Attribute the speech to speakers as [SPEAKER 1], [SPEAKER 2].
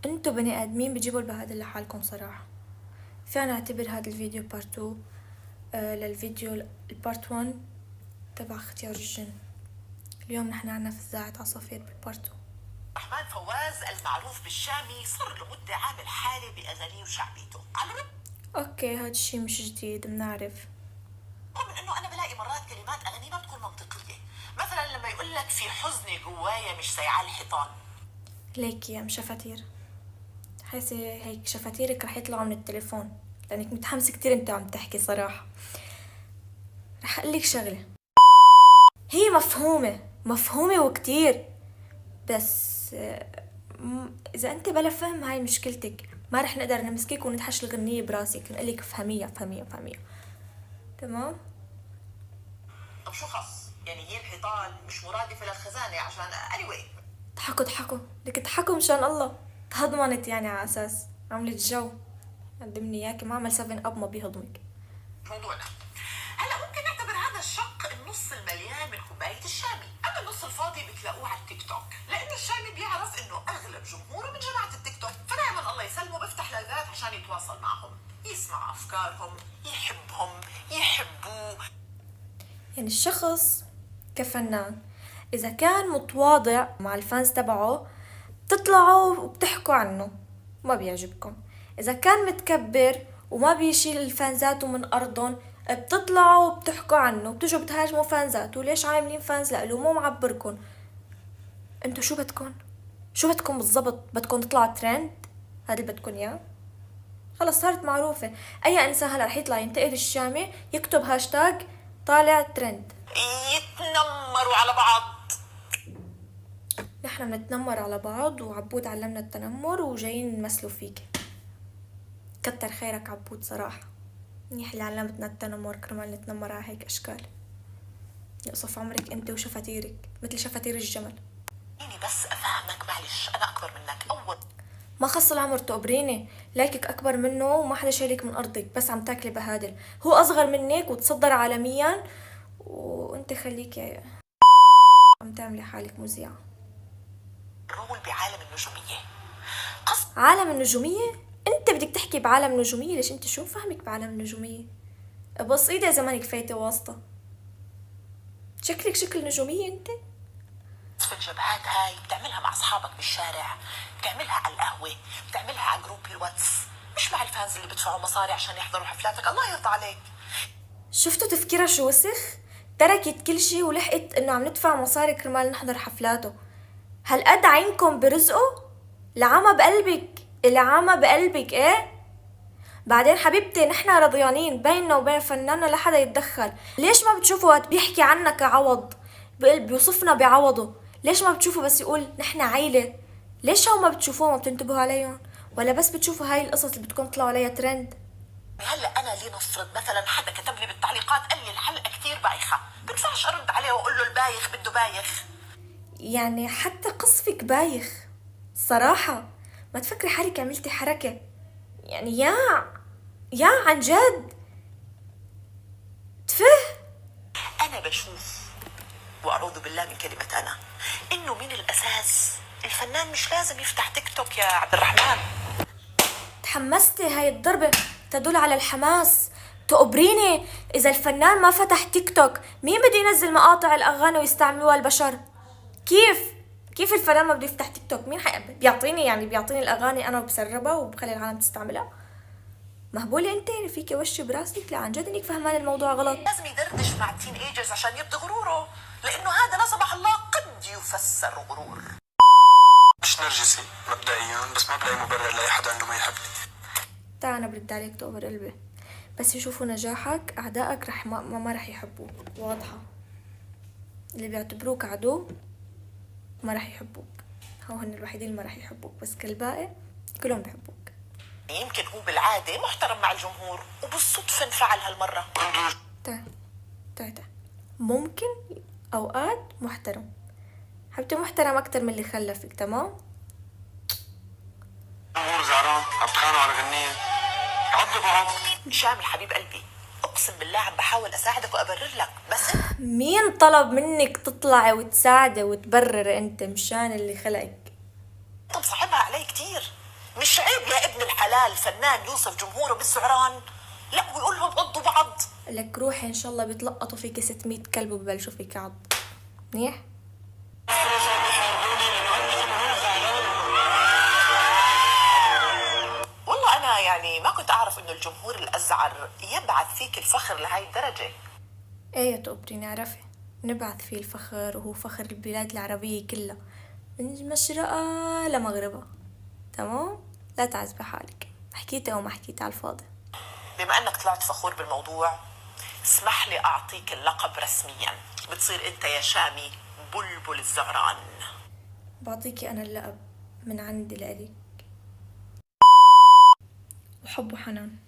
[SPEAKER 1] انتو بني ادمين بتجيبوا البهادل لحالكم صراحة. فينا نعتبر هذا الفيديو بارت 2 للفيديو البارت 1 تبع اختيار الجن. اليوم نحن عنا فزاعة عصافير بالبارت 2.
[SPEAKER 2] الرحمن فواز المعروف بالشامي صار له مدة عامل حالة بأغانيه وشعبيته.
[SPEAKER 1] اوكي، هاد الشي مش جديد، بنعرف.
[SPEAKER 2] رغم من انه انا بلاقي مرات كلمات اغاني ما بتكون منطقية، مثلا لما يقول لك في حزني جوايا مش سايعة الحيطان.
[SPEAKER 1] ليك يا شفاتير، حاسة هيك شفاتيرك رح يطلعوا من التليفون لانك متحمسة كتير انت عم تحكي صراحة. رح اقلك شغلة، هي مفهومة وكتير، بس اذا انت بلا فهم هاي مشكلتك، ما رح نقدر نمسكك وندحش الغنية براسك نقلك فهميها. تمام.
[SPEAKER 2] طب شو خص؟ يعني هي الحيطان مش مرادفة للخزانة عشان anyway.
[SPEAKER 1] ضحكوا لك تضحكوا مشان الله. تهضمنت يعني على اساس عملت جو. قدمني اياكي ما عمل 7 اب ما بيهضمك.
[SPEAKER 2] موضوعنا هلا ممكن نعتبر هذا الشق النص المليان من كوباية الشامي، اما النص الفاضي بتلاقوه على التيك توك، لانه الشامي بيعرف انه اغلب جمهوره من جماعة التيك توك، فدائما الله يسلمه بيفتح لايفات عشان يتواصل معهم، يسمع افكارهم، يحبهم، يحبوه.
[SPEAKER 1] يعني الشخص كفنان اذا كان متواضع مع الفانز تبعه بتطلعوا وبتحكوا عنه ما بيعجبكم. اذا كان متكبر وما بيشيل الفانزاته من ارضهم بتطلعوا وبتحكوا عنه، بتجوا بتهاجموا فانزاته. ليش عاملين فانز لإله؟ مو معبركم. انتو شو بدكم بالضبط؟ بدكم تطلعوا ترند؟ هذا اللي بدكم اياه؟ خلص صارت معروفة. اي انسان هلا رح يطلع ينتقد الشامي يكتب هاشتاج طالع ترند.
[SPEAKER 2] يتنمروا على بعض.
[SPEAKER 1] نحن بنتنمر على بعض وعبود علمنا التنمر وجايين نمثلوا فيك. كتر خيرك عبود صراحة، منيح اللي علمتنا التنمر كرمال نتنمر على هيك اشكال. يقصف عمرك انت وشفاتيرك مثل شفاتير الجمل.
[SPEAKER 2] يعني بس افهمك معلش، انا اكبر منك اول.
[SPEAKER 1] ما خص العمر تقبريني، لايكك اكبر منه وما حدا شايلك من ارضك، بس عم تاكلي بهادل. هو اصغر منك وتصدر عالميا وانت خليكي عم تعملي حالك مذيعة.
[SPEAKER 2] رول بعالم النجومية.
[SPEAKER 1] عالم النجومية؟ انت بدك تحكي بعالم النجومية؟ ليش انت شو فهمك بعالم النجومية؟ بسيطة زمانك فايتة واسطة. شكلك شكل نجومية انت.
[SPEAKER 2] في الجبهات هاي بتعملها مع اصحابك بالشارع، بتعملها على القهوة، بتعملها على جروب الواتس، مش مع الفانز اللي بدفعوا مصاري عشان يحضروا حفلاتك. الله يرضى عليك.
[SPEAKER 1] شفتوا تفكيرها شو وسخ؟ تركت كل شي ولحقت انه عم ندفع مصاري كرمال نحضر حفلاته. هالقد عينكم برزقه؟ العمى بقلبك ايه؟ بعدين حبيبتي نحن رضيانين بيننا وبين فناننا لحدا يتدخل. ليش ما بتشوفوا وقت بيحكي عنا كعوض بيوصفنا بعوضه؟ ليش ما بتشوفوا بس يقول نحن عيلة؟ ليش هو ما بتشوفوه ما بتنتبهوا عليهم؟ ولا بس بتشوفوا هاي القصص اللي بدكم تطلعوا عليها ترند؟
[SPEAKER 2] هلا انا لنفرض مثلا حدا كتب لي بالتعليقات قال لي الحلقة كتير بايخة، بنفعش ارد عليه واقول له البايخ بده بايخ؟
[SPEAKER 1] يعني حتى قصفك بايخ صراحة. ما تفكري حالك عملتي حركة، يعني يا عن جد تفه.
[SPEAKER 2] انا بشوف، واعوذ بالله من كلمة انا، انه من الاساس الفنان مش لازم يفتح تيك توك يا عبد الرحمن.
[SPEAKER 1] تحمستي، هاي الضربة تدل على الحماس. تقبريني إذا الفنان ما فتح تيك توك مين بده ينزل مقاطع الأغاني ويستعملوها البشر؟ كيف الفنان ما بده يفتح تيك توك؟ مين بيعطيني الأغاني أنا وبسربها وبخلي العالم تستعملها؟ مهبولة انت فيكي وش براسك؟ لا عن جد انك فهمان الموضوع غلط.
[SPEAKER 2] لازم يدردش مع التين ايجرز عشان يبدي غروره، لانه هذا لا سمح الله قد يفسر غرور.
[SPEAKER 3] مش نرجسي مبدئيا، بس ما بلاقي مبرر لاي حدا انه ما يحبني.
[SPEAKER 1] تعال انا برد عليك تقبر قلبي، بس يشوفوا نجاحك اعدائك رح ما رح يحبوك. واضحة، اللي بيعتبروك عدو ما رح يحبوك. هن الوحيدين اللي ما رح يحبوك، بس كل الباقي كلهم بيحبوك.
[SPEAKER 2] يمكن هو بالعادة محترم مع الجمهور وبالصدفة انفعل هالمرة.
[SPEAKER 1] تعال ممكن اوقات محترم، حبيبتي محترم اكتر من اللي خلفك. تمام.
[SPEAKER 3] جمهور زعران عم تخانقوا على غنية، عضوا بعض.
[SPEAKER 2] شامي حبيب قلبي، اقسم بالله عم بحاول اساعدك وابرر لك، بس
[SPEAKER 1] مين طلب منك تطلعي وتساعدي وتبرر؟ انت مشان اللي خلقك.
[SPEAKER 2] انت مصاحبها علي كتير. مش عيب يا ابن الحلال فنان يوصف جمهوره بالزعران؟ لا ويقول لهم غضوا بعض.
[SPEAKER 1] لك روحي ان شاء الله بيتلقطوا فيك 600 كلب وببلشوا فيك عض. منيح.
[SPEAKER 2] والله انا يعني ما كنت اعرف انه الجمهور الازعر يبعث فيك الفخر لهي الدرجة.
[SPEAKER 1] ايه يا تقبري نعرفه، نبعث فيه الفخر وهو فخر البلاد العربية كلها من مشرقة لمغربها. تمام، لا تعذبي حالك، حكيتي او ما حكيتي على الفاضي.
[SPEAKER 2] بما انك طلعت فخور بالموضوع، اسمح لي اعطيك اللقب رسميا، بتصير انت يا شامي بلبل الزعران.
[SPEAKER 1] بعطيكي انا اللقب من عندي لإلك، وحب وحنان.